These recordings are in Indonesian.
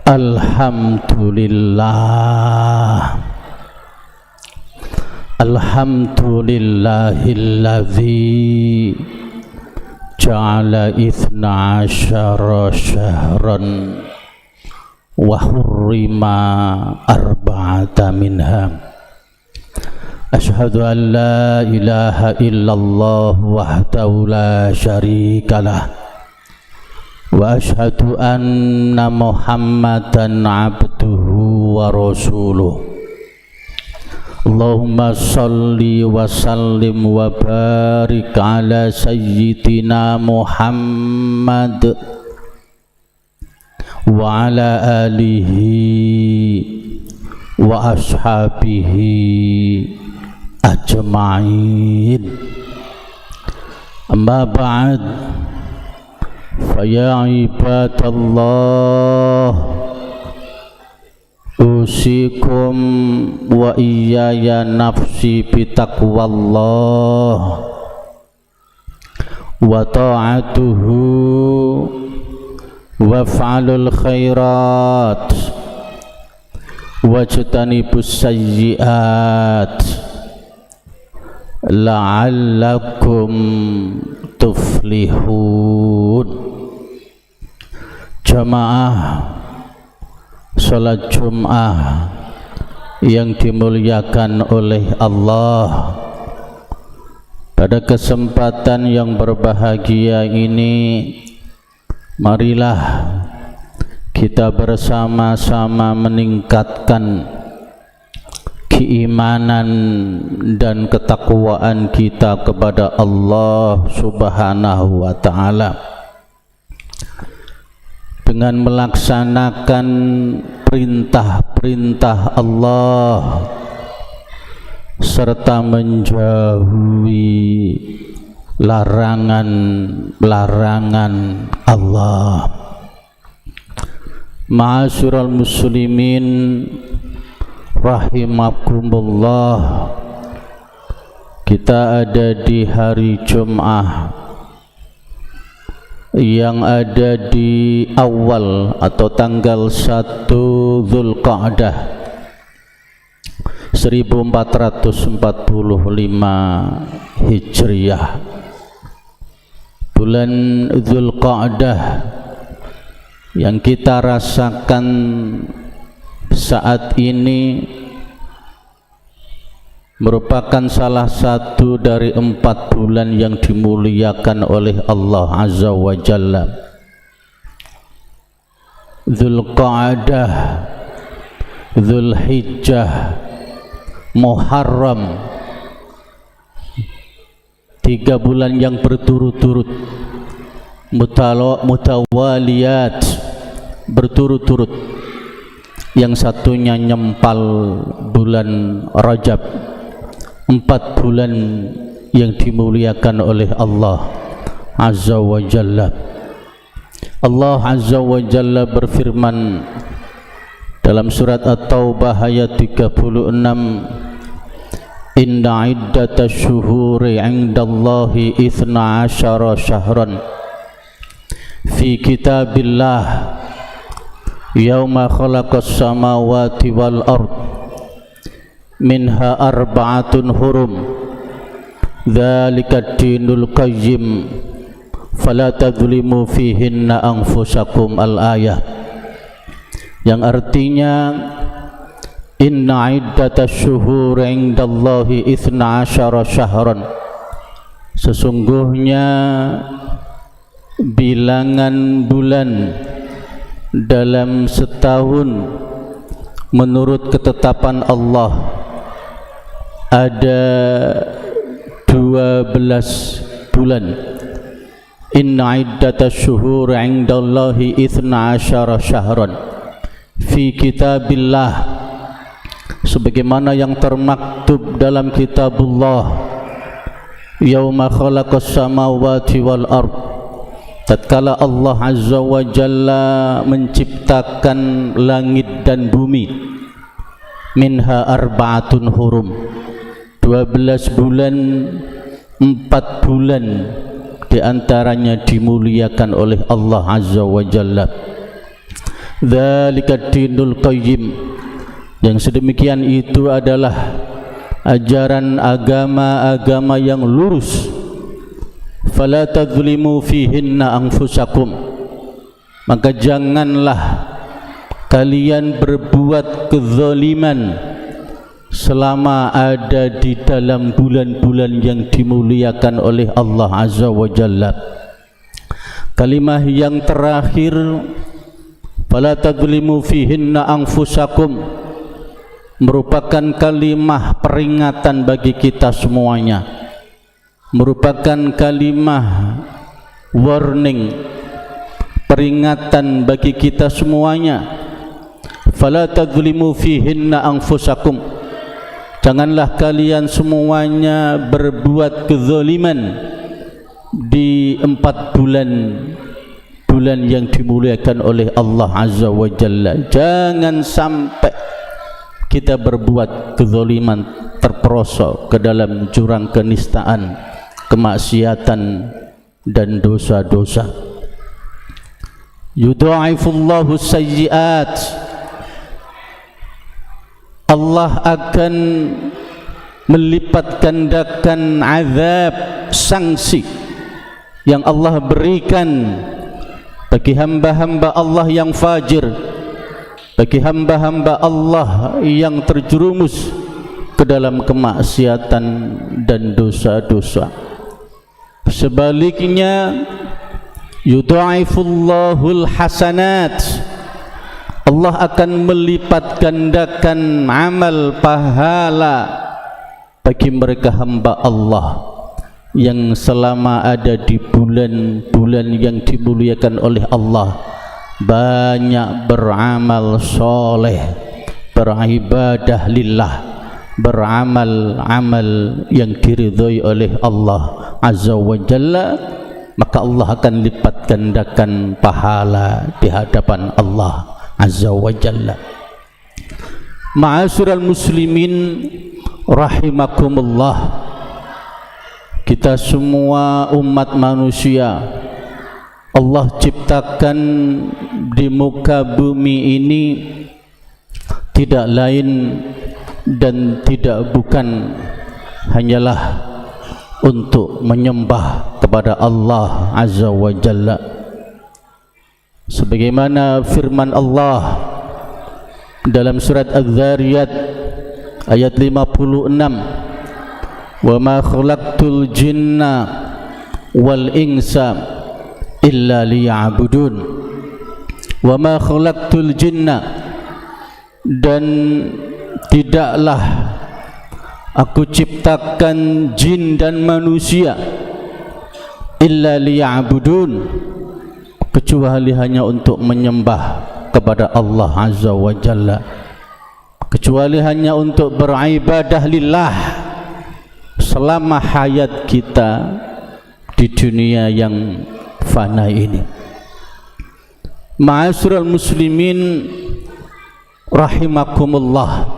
Alhamdulillah, alhamdulillahilladzi ja'ala ithna asyara syahran wa hurrima arba'ata minha. Ashhadu an la ilaha illallah wahdahu la syarikalah wa ashhadu anna Muhammadan abduhu wa rasuluh. Allahumma salli wa sallim wa barik ala sayyidina Muhammad wa ala alihi wa ashabihi ajma'in. Amma ba'd, faya ibadallah, usikum wa iyaya nafsi bitaqwallah wa ta'atuhu wa fa'alul khairat wajtanibus sayyiat la'allakum tuflihun. Jamaah salat Jum'ah yang dimuliakan oleh Allah, pada kesempatan yang berbahagia ini marilah kita bersama-sama meningkatkan keimanan dan ketakwaan kita kepada Allah Subhanahu wa ta'ala dengan melaksanakan perintah-perintah Allah serta menjauhi larangan-larangan Allah. Ma'asyiral muslimin rahimakumullah, kita ada di hari Jum'ah yang ada di awal atau tanggal 1 Dzulqa'dah 1445 Hijriah. Bulan Dzulqa'dah yang kita rasakan saat ini merupakan salah satu dari 4 bulan yang dimuliakan oleh Allah Azza wa Jalla. Dzulqa'dah, Dzulhijjah, Muharram, 3 bulan yang berturut-turut, mutawaliyat, berturut-turut. Yang satunya nyempal bulan Rajab, 4 bulan yang dimuliakan oleh Allah Azza wa Jalla. Allah Azza wa Jalla berfirman dalam surat At-Taubah ayat 36, Inna iddatash syuhuri 'indallahi 12 syahran fi kitabillah yauma khalaqas samawati wal ard minha arba'atun hurum dzalika dinul qayyim fala tadzlimu fihinna anfusakum. Al-ayah, yang artinya inna iddatash syuhuri 'indallahi 12 syahran, sesungguhnya bilangan bulan dalam setahun menurut ketetapan Allah ada 12 bulan. Inna iddatash syuhuri 'indallahi 12 syahran fi kitabillah, sebagaimana yang termaktub dalam kitabullah, yauma khalaqas samawati wal ard, tatkala Allah Azza wa Jalla menciptakan langit dan bumi, minha arba'atun hurum, 12 bulan, 4 bulan diantaranya dimuliakan oleh Allah Azza wa Jalla. Dzalika dinul qayyim, yang sedemikian itu adalah ajaran agama-agama yang lurus. Fala tadzlimu fihinna anfusakum, maka janganlah kalian berbuat kezaliman selama ada di dalam bulan-bulan yang dimuliakan oleh Allah Azza wa Jalla. Kalimah yang terakhir, fala tadzlimu fihinna anfusakum, merupakan kalimah peringatan bagi kita semuanya, merupakan kalimah warning, peringatan bagi kita semuanya. Fala tadzlimu fihinna anfusakum, janganlah kalian semuanya berbuat kezaliman di 4 bulan yang dimuliakan oleh Allah Azza wa Jalla. Jangan sampai kita berbuat kezaliman, terperosok ke dalam jurang kenistaan, kemaksiatan dan dosa-dosa. Yudha'ifullahu sayyi'at, Allah akan melipat gandakan azab, sanksi yang Allah berikan bagi hamba-hamba Allah yang fajir, bagi hamba-hamba Allah yang terjerumus ke dalam kemaksiatan dan dosa-dosa. Sebaliknya, yudha'ifullahu hasanat, Allah akan melipat gandakan amal pahala bagi mereka hamba Allah yang selama ada di bulan-bulan yang dimuliakan oleh Allah, banyak beramal soleh, beribadah lillah, beramal-amal yang diridhai oleh Allah Azza wa Jalla, maka Allah akan lipat gandakan pahala di hadapan Allah Azza wa Jalla. Ma'asyiral muslimin rahimakumullah, kita semua umat manusia Allah ciptakan di muka bumi ini tidak lain dan tidak bukan hanyalah untuk menyembah kepada Allah Azza wa Jalla, sebagaimana firman Allah dalam surat Az-Zariyat ayat 56, wa ma khalaqtul jinna wal insa illa liya'budun, wa ma khalaqtul jinna, dan tidaklah aku ciptakan jin dan manusia illa liya'budun, kecuali hanya untuk menyembah kepada Allah Azza wa Jalla, kecuali hanya untuk beribadah lillah selama hayat kita di dunia yang fana ini. Ma'asyiral muslimin rahimakumullah,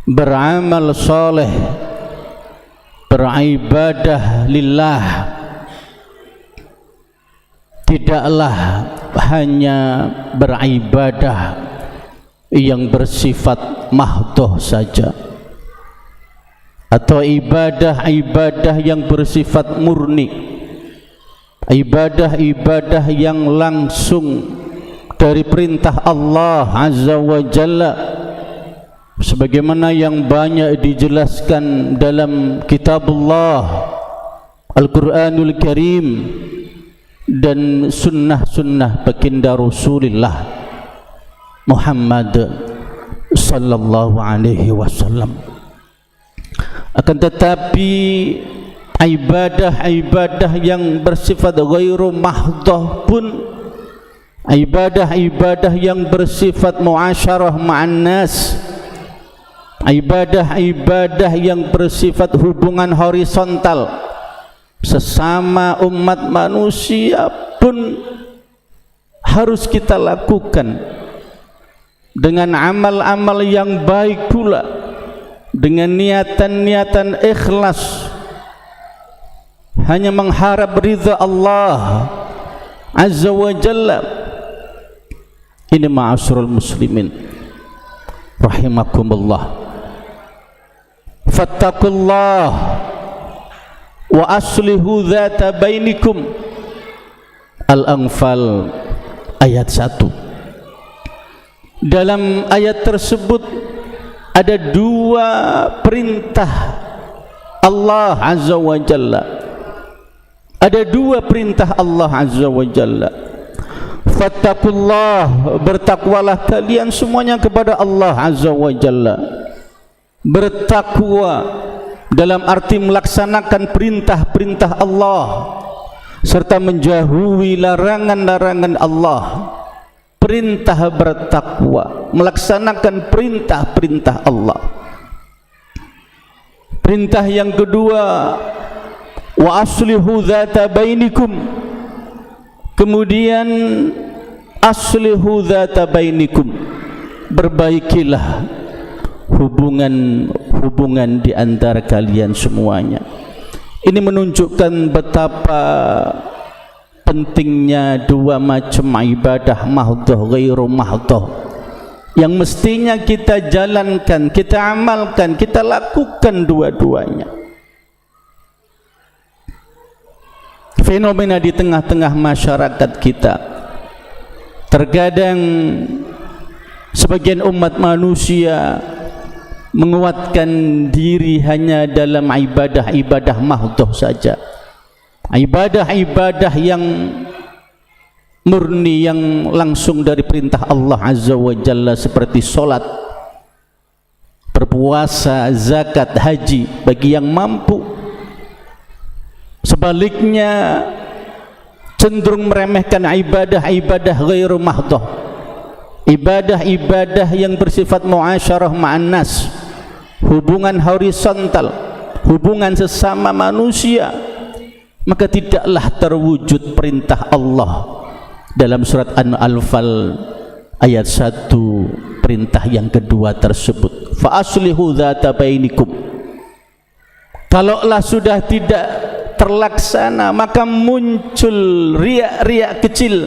beramal soleh, beribadah lillah tidaklah hanya beribadah yang bersifat mahdoh saja, atau ibadah-ibadah yang bersifat murni, ibadah-ibadah yang langsung dari perintah Allah Azza wa Jalla, sebagaimana yang banyak dijelaskan dalam kitabullah Al-Quranul Karim dan sunnah-sunnah baginda Rasulullah Muhammad sallallahu alaihi wasallam. Akan tetapi ibadah-ibadah yang bersifat ghairu mahdoh pun, ibadah-ibadah yang bersifat muasyarah ma'an nas, ibadah-ibadah yang bersifat hubungan horizontal sesama umat manusia pun harus kita lakukan dengan amal-amal yang baik pula, dengan niatan-niatan ikhlas, hanya mengharap ridha Allah Azza wa Jalla. Ini ma'asyiral muslimin rahimakumullah, fattaqullah wa aslihu dzata bainikum. Al-Anfal ayat 1. Dalam ayat tersebut ada dua perintah Allah Azza wa Jalla. Ada dua perintah Allah Azza wa Jalla. Fattaqullah, bertakwalah kalian semuanya kepada Allah Azza wa Jalla. Bertakwa dalam arti melaksanakan perintah-perintah Allah serta menjauhi larangan-larangan Allah. Perintah bertakwa, melaksanakan perintah-perintah Allah. Perintah yang kedua, wa aslihu dzata bainikum. Kemudian aslihu dzata bainikum, perbaikilah hubungan di antara kalian semuanya. Ini menunjukkan betapa pentingnya dua macam ibadah, mahdhah ghairu mahdhah, yang mestinya kita jalankan, kita amalkan, kita lakukan dua-duanya. Fenomena di tengah-tengah masyarakat kita, terkadang sebagian umat manusia menguatkan diri hanya dalam ibadah-ibadah mahdhah saja, ibadah-ibadah yang murni, yang langsung dari perintah Allah Azza wa Jalla, seperti solat, berpuasa, zakat, haji bagi yang mampu. Sebaliknya cenderung meremehkan ibadah-ibadah ghairu mahdhah, ibadah-ibadah yang bersifat muasyarah ma'an nas, hubungan horizontal, hubungan sesama manusia. Maka tidaklah terwujud perintah Allah dalam surat An-Anfal ayat 1, perintah yang kedua tersebut, fa aslihu dzata bainikum. Kalaulah sudah tidak terlaksana, maka muncul riak-riak kecil,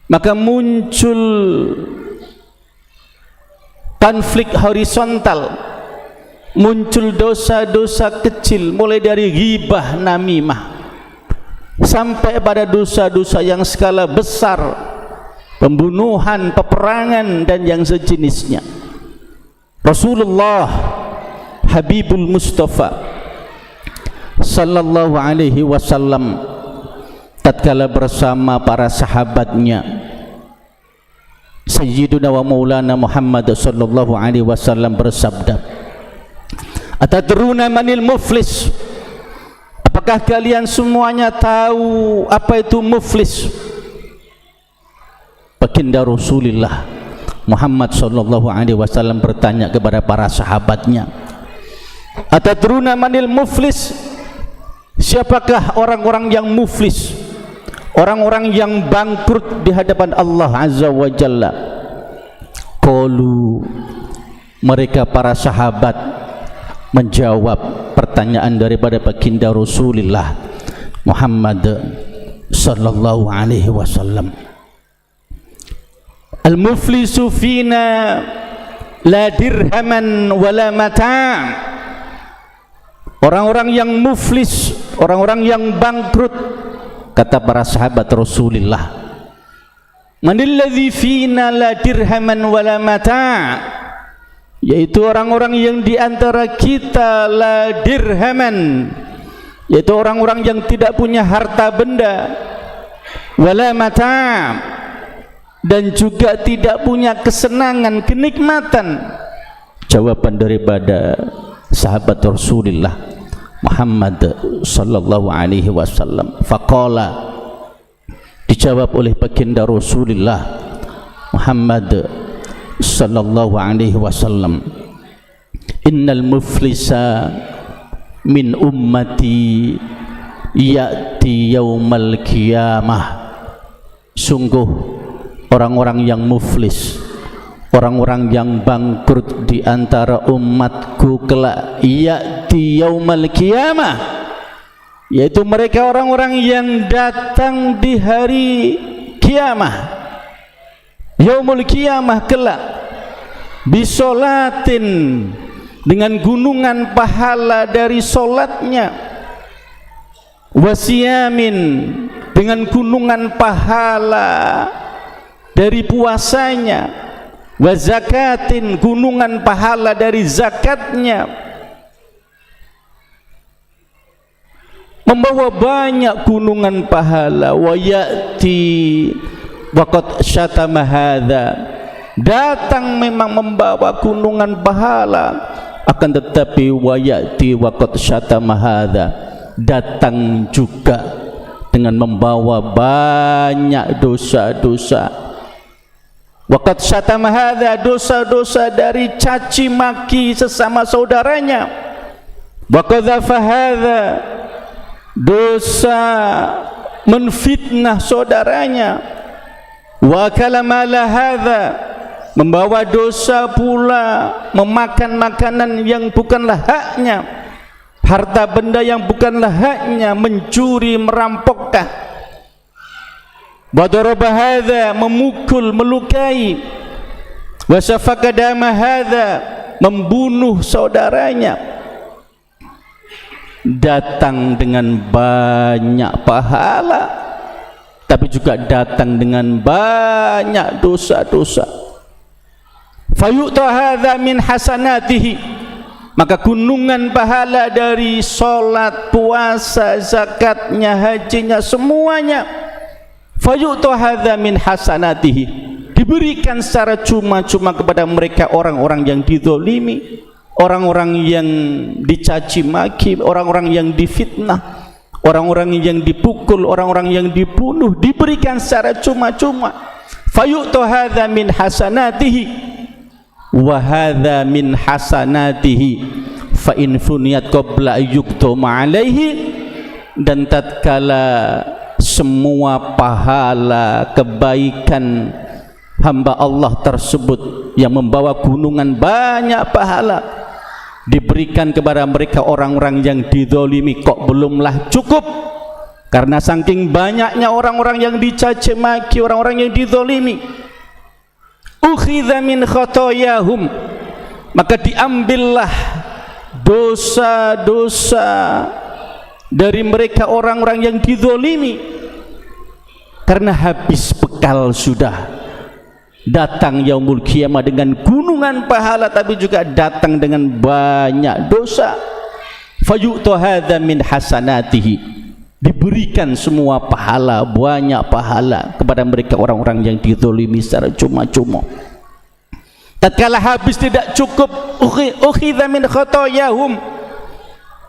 maka muncul konflik horizontal, muncul dosa-dosa kecil, mulai dari ghibah, namimah, sampai pada dosa-dosa yang skala besar, pembunuhan, peperangan, dan yang sejenisnya. Rasulullah Habibul Mustafa sallallahu alaihi wasallam tatkala bersama para sahabatnya, Sayyiduna wa Maulana Muhammad sallallahu alaihi wasallam bersabda, atadruna manil muflis? Apakah kalian semuanya tahu apa itu muflis? Baginda Rasulullah Muhammad sallallahu alaihi wasallam bertanya kepada para sahabatnya, atadruna manil muflis? Siapakah orang-orang yang muflis, orang-orang yang bangkrut di hadapan Allah Azza wa Jalla? Qalu, mereka para sahabat menjawab pertanyaan daripada baginda Rasulullah Muhammad sallallahu alaihi wasallam, al-muflisu fina la dirhaman wala mata'. Orang-orang yang muflis, orang-orang yang bangkrut, kata para sahabat Rasulullah, manilladzi fina la dirhaman wala mata', yaitu orang-orang yang di antara kita la dirhaman, yaitu orang-orang yang tidak punya harta benda, wala mata', dan juga tidak punya kesenangan, kenikmatan. Jawaban daripada sahabat Rasulullah Muhammad sallallahu alaihi wasallam, faqala, dijawab oleh baginda Rasulullah Muhammad sallallahu alaihi wasallam, innal muflisa min ummati ya'ti yaumal qiyamah. Sungguh orang-orang yang muflis, orang-orang yang bangkrut di antara umatku kelak, ya'ti yaumal qiyamah, yaitu mereka orang-orang yang datang di hari kiamah. yaumul qiyamah kelak bisolatin, dengan gunungan pahala dari solatnya, wasiyamin, dengan gunungan pahala dari puasanya, wazakatin, gunungan pahala dari zakatnya, membawa banyak gunungan pahala. Wa ya'ti waqad syatama hadza, datang memang membawa gunungan pahala, akan tetapi wa ya'ti waqad syatama hadza, datang juga dengan membawa banyak dosa-dosa. Waqad syatama hadza, dosa-dosa dari caci maki sesama saudaranya. Wa qadzafa hadza, dosa menfitnah saudaranya. Wa kalama la hadza, membawa dosa pula memakan makanan yang bukanlah haknya, harta benda yang bukanlah haknya, mencuri, merampokkan. Wa daraba hadza, memukul, melukai. Wa safaka dama hadza, membunuh saudaranya. Datang dengan banyak pahala, tapi juga datang dengan banyak dosa-dosa. Fayu'ta hadza min hasanatihi, maka gunungan pahala dari solat, puasa, zakatnya, hajinya, semuanya, fayu'ta hadza min hasanatihi, diberikan secara cuma-cuma kepada mereka, orang-orang yang dizalimi, orang-orang yang dicaci maki, orang-orang yang difitnah, orang-orang yang dipukul, orang-orang yang dibunuh, diberikan secara cuma-cuma. Fayu'ta hadza min hasanatihi wa hadza min hasanatihi fa in funiyat qabla yuqtama alaihi, dan tatkala semua pahala kebaikan hamba Allah tersebut yang membawa gunungan banyak pahala diberikan kepada mereka, orang-orang yang dizalimi, kok belumlah cukup, karena saking banyaknya orang-orang yang dicaci maki, orang-orang yang dizalimi. Ukhidha min khotoyahum, maka diambillah dosa-dosa dari mereka, orang-orang yang dizalimi, karena habis bekal sudah. Datang yaumul qiyamah dengan gunungan pahala, tapi juga datang dengan banyak dosa. Fayu'ta hadza min hasanatihi, diberikan semua pahala, banyak pahala kepada mereka, orang-orang yang dizalimi secara cuma-cuma. Tatkala habis tidak cukup, ukhidha min khotoyahum,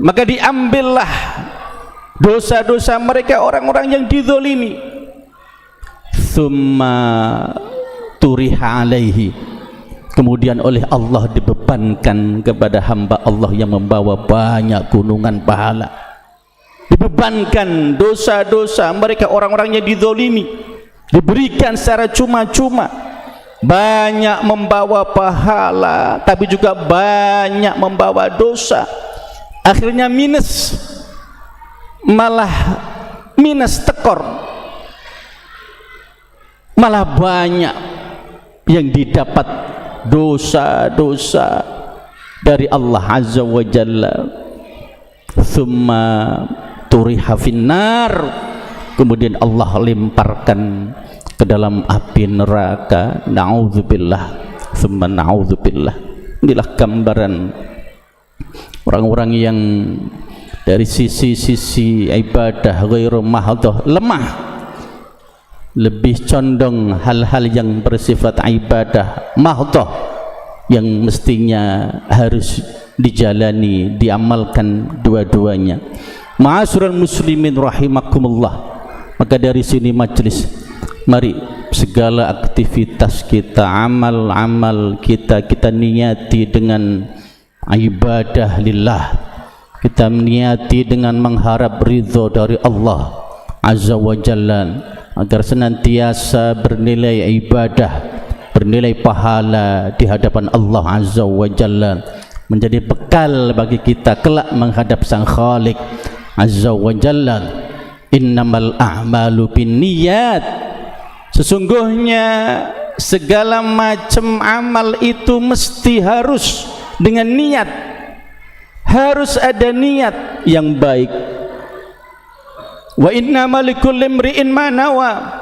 maka diambillah dosa-dosa mereka, orang-orang yang dizalimi. Tsumma turiha alaihi, kemudian oleh Allah dibebankan kepada hamba Allah yang membawa banyak gunungan pahala, dibebankan dosa-dosa mereka, orang-orang yang dizalimi, diberikan secara cuma-cuma, banyak membawa pahala tapi juga banyak membawa dosa. Akhirnya minus, malah minus tekor, malah banyak yang didapat dosa-dosa dari Allah Azza wa Jalla. Thumma turiha finnar, kemudian Allah lemparkan ke dalam api neraka. Na'udzubillah, thumma na'udzubillah. Inilah gambaran orang-orang yang dari sisi-sisi ibadah ghairu mahdhah, lemah, lebih condong hal-hal yang bersifat ibadah mahdhah yang mestinya harus dijalani, diamalkan dua-duanya. Ma'asyiral muslimin rahimakumullah, maka dari sini majelis, mari segala aktivitas kita, amal-amal kita, kita niati dengan ibadah lillah, kita niati dengan mengharap ridho dari Allah Azza wa Jalla, agar senantiasa bernilai ibadah, bernilai pahala di hadapan Allah Azza wa Jalla, menjadi bekal bagi kita kelak menghadap Sang Khalik Azza wa Jalla. Innamal a'malu binniyat, sesungguhnya segala macam amal itu mesti harus dengan niat, harus ada niat yang baik. Wa innamal likulli imri'in ma nawa,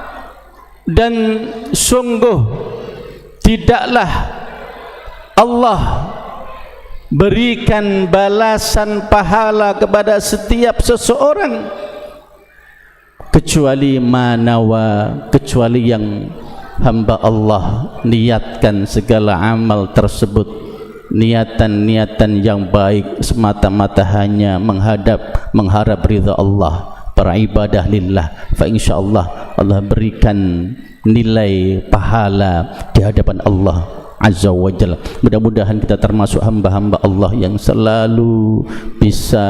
dan sungguh tidaklah Allah berikan balasan pahala kepada setiap seseorang kecuali manawa, kecuali yang hamba Allah niatkan segala amal tersebut niatan-niatan yang baik semata-mata hanya mengharap ridha Allah, beribadah lillah, fa insyaallah Allah berikan nilai pahala di hadapan Allah Azza wa Jalla. Mudah-mudahan kita termasuk hamba-hamba Allah yang selalu bisa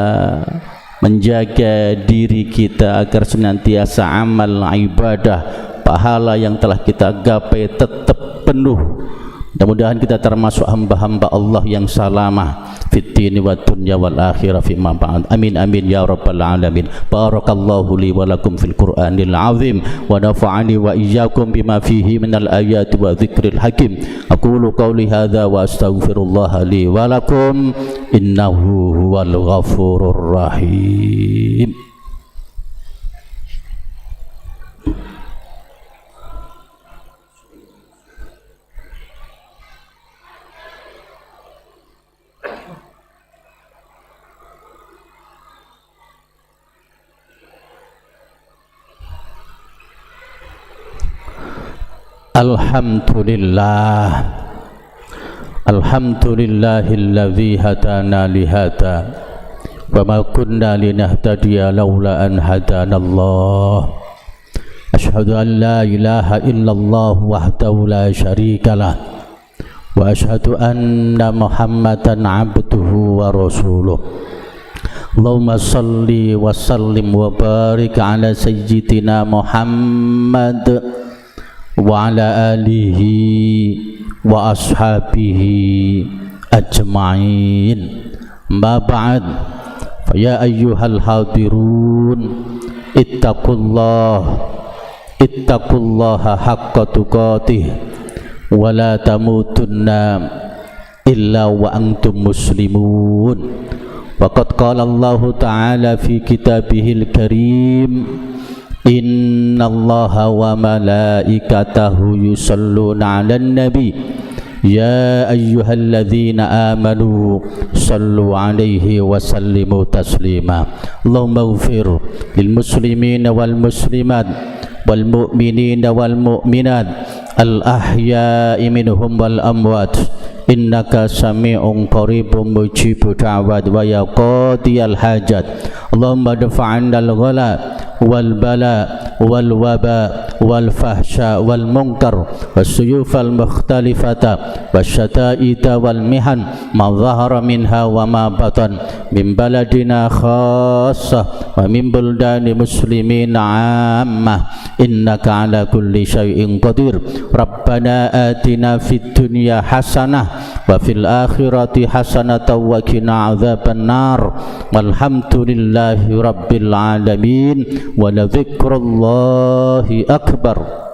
menjaga diri kita agar senantiasa amal ibadah pahala yang telah kita gapai tetap penuh. Mudah-mudahan kita termasuk hamba-hamba Allah yang salamah fid dini wad dunya wal akhirah fi ma ba'd. Amin amin ya rabbal alamin. Barakallahu li wa lakum fil Qur'anil azim wa nafa'ani wa iyyakum bima fihi minal ayati wa dzikril hakim. Aqulu qawli hadza wa astaghfirullah li wa lakum innahu huwal ghafurur rahim. Alhamdulillah, alhamdulillahilladzi hadana lihada wa ma kunna linahtadiya laula an hadanallah. Asyhadu an la ilaha illallah wahdahu la syarikalah wa asyhadu anna Muhammadan abduhu wa rasuluh. Allahumma salli wa sallim wa barik ala sayyidina Muhammad wa ala alihi wa ashabihi ajma'in. Ma ba'd, fa ya ayyuhal hadirun ittaqullaha haqqa tuqatih wa la tamutunna illa wa antum muslimun. Wa qad qala Allah ta'ala fi kitabihil karim, innallaha wa malaikatahu yusalluna 'alan nabi ya ayyuhalladzina amanu sallu 'alaihi wa sallimu taslima. Allahumma ighfir lil muslimina wal muslimat wal mu'minina wal mu'minat al ahya'i minhum wal amwat innaka sami'un qaribun mujibud da'wat wa ya qadiyal hajat. Allahumma dafa'annal ghala wal bala wal waba wal fahsya wal munkar wassuyufal mukhtalifata wasyata'ita wal mihan ma dhahara minha wa ma batan min baladina khassah wa min buldani muslimin ammah innaka ala kulli syai'in qadir. Rabbana atina fid dunya hasanah wa fil akhirati hasanatan wa qina adzaban nar. Walhamdulillahi rabbil alamin wa la dzikrullahi akbar.